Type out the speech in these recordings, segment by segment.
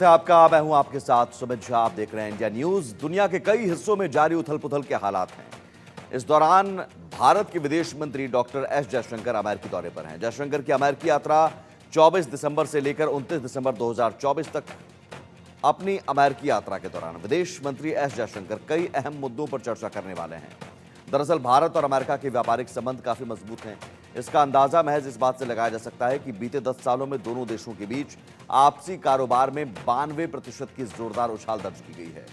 आपका मैं हूं आपके साथ सुमित झा। आप देख रहे हैं इंडिया न्यूज। दुनिया के कई हिस्सों में जारी उथल पुथल के हालात हैं। इस दौरान भारत के विदेश मंत्री डॉक्टर एस जयशंकर अमेरिकी दौरे पर हैं। जयशंकर की अमेरिकी यात्रा 24 दिसंबर से लेकर 29 दिसंबर 2024 तक। अपनी अमेरिकी यात्रा के दौरान विदेश मंत्री एस जयशंकर कई अहम मुद्दों पर चर्चा करने वाले हैं। दरअसल भारत और अमेरिका के व्यापारिक संबंध काफी मजबूत हैं। इसका अंदाजा महज इस बात से लगाया जा सकता है कि बीते 10 सालों में दोनों देशों के बीच आपसी कारोबार में 92% की जोरदार उछाल दर्ज की गई है।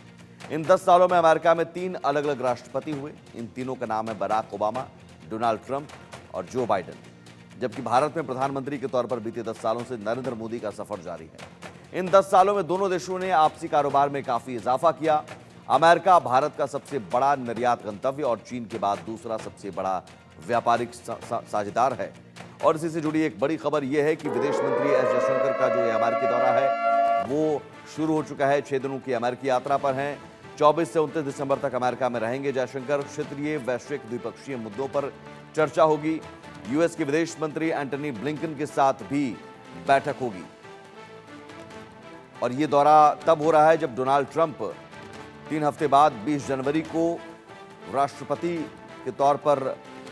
इन 10 सालों में अमेरिका में 3 अलग अलग राष्ट्रपति हुए। इन तीनों का नाम है बराक ओबामा, डोनाल्ड ट्रंप और जो बाइडेन। जबकि भारत में प्रधानमंत्री के तौर पर बीते 10 सालों से नरेंद्र मोदी का सफर जारी है। इन 10 सालों में दोनों देशों ने आपसी कारोबार में काफी इजाफा किया। अमेरिका भारत का सबसे बड़ा निर्यात गंतव्य और चीन के बाद दूसरा सबसे बड़ा व्यापारिक साझेदार है। और इसी से जुड़ी एक बड़ी खबर यह है कि विदेश मंत्री एस जयशंकर का जो ये अमेरिकी दौरा है वो शुरू हो चुका है। 6 दिनों की अमेरिकी यात्रा पर हैं। 24 से 29 दिसंबर तक अमेरिका में रहेंगे जयशंकर। क्षेत्रीय वैश्विक द्विपक्षीय मुद्दों पर चर्चा होगी। यूएस के विदेश मंत्री एंटनी ब्लिंकन के साथ भी बैठक होगी। और ये दौरा तब हो रहा है जब डोनाल्ड ट्रंप 3 हफ्ते बाद 20 जनवरी को राष्ट्रपति के तौर पर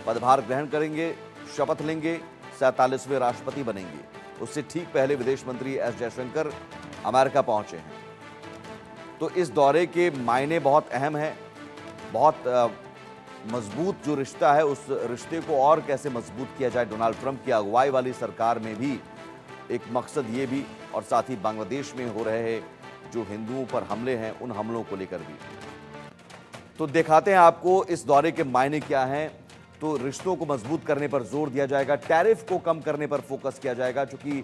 पदभार ग्रहण करेंगे, शपथ लेंगे, 47वें राष्ट्रपति बनेंगे। उससे ठीक पहले विदेश मंत्री एस जयशंकर अमेरिका पहुंचे हैं। तो इस दौरे के मायने बहुत अहम हैं। बहुत मजबूत जो रिश्ता है उस रिश्ते को और कैसे मजबूत किया जाए। डोनाल्ड ट्रंप की अगुवाई वाली सरकार में भी एक मकसद ये भी, और साथ ही बांग्लादेश में हो रहे जो हिंदुओं पर हमले हैं उन हमलों को लेकर भी। तो दिखाते हैं आपको इस दौरे के मायने क्या हैं। तो रिश्तों को मजबूत करने पर जोर दिया जाएगा, टैरिफ को कम करने पर फोकस किया जाएगा, क्योंकि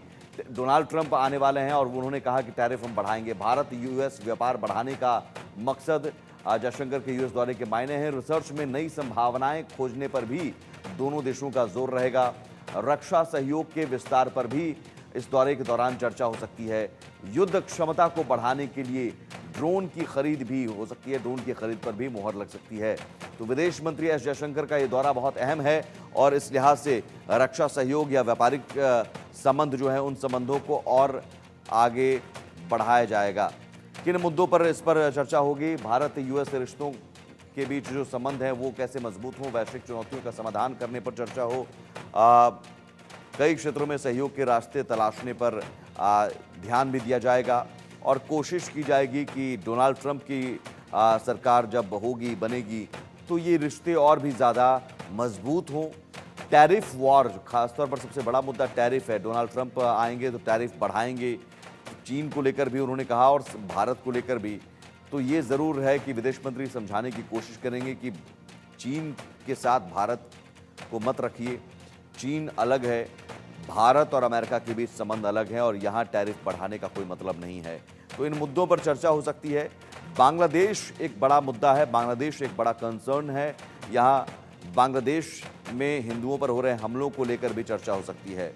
डोनाल्ड ट्रंप आने वाले हैं और उन्होंने कहा कि टैरिफ हम बढ़ाएंगे। भारत यूएस व्यापार बढ़ाने का मकसद जयशंकर के यूएस दौरे के मायने हैं। रिसर्च में नई संभावनाएं खोजने पर भी दोनों देशों का जोर रहेगा। रक्षा सहयोग के विस्तार पर भी इस दौरे के दौरान चर्चा हो सकती है। युद्ध क्षमता को बढ़ाने के लिए ड्रोन की खरीद भी हो सकती है। ड्रोन की खरीद पर भी मुहर लग सकती है। तो विदेश मंत्री एस जयशंकर का यह दौरा बहुत अहम है और इस लिहाज से रक्षा सहयोग या व्यापारिक संबंध जो है उन संबंधों को और आगे बढ़ाया जाएगा। किन मुद्दों पर इस पर चर्चा होगी। भारत यूएस रिश्तों के बीच जो संबंध है वो कैसे मजबूत हो, वैश्विक चुनौतियों का समाधान करने पर चर्चा हो, कई क्षेत्रों में सहयोग के रास्ते तलाशने पर ध्यान भी दिया जाएगा और कोशिश की जाएगी कि डोनाल्ड ट्रंप की सरकार जब होगी, बनेगी, तो ये रिश्ते और भी ज़्यादा मजबूत हों। टैरिफ वॉर, खासतौर पर सबसे बड़ा मुद्दा टैरिफ है। डोनाल्ड ट्रंप आएंगे तो टैरिफ बढ़ाएंगे, चीन को लेकर भी उन्होंने कहा और भारत को लेकर भी। तो ये ज़रूर है कि विदेश मंत्री समझाने की कोशिश करेंगे कि चीन के साथ भारत को मत रखिए। चीन अलग है, भारत और अमेरिका के बीच संबंध अलग हैं और यहाँ टैरिफ बढ़ाने का कोई मतलब नहीं है। तो इन मुद्दों पर चर्चा हो सकती है। बांग्लादेश एक बड़ा मुद्दा है, बांग्लादेश एक बड़ा कंसर्न है। यहाँ बांग्लादेश में हिंदुओं पर हो रहे हमलों को लेकर भी चर्चा हो सकती है।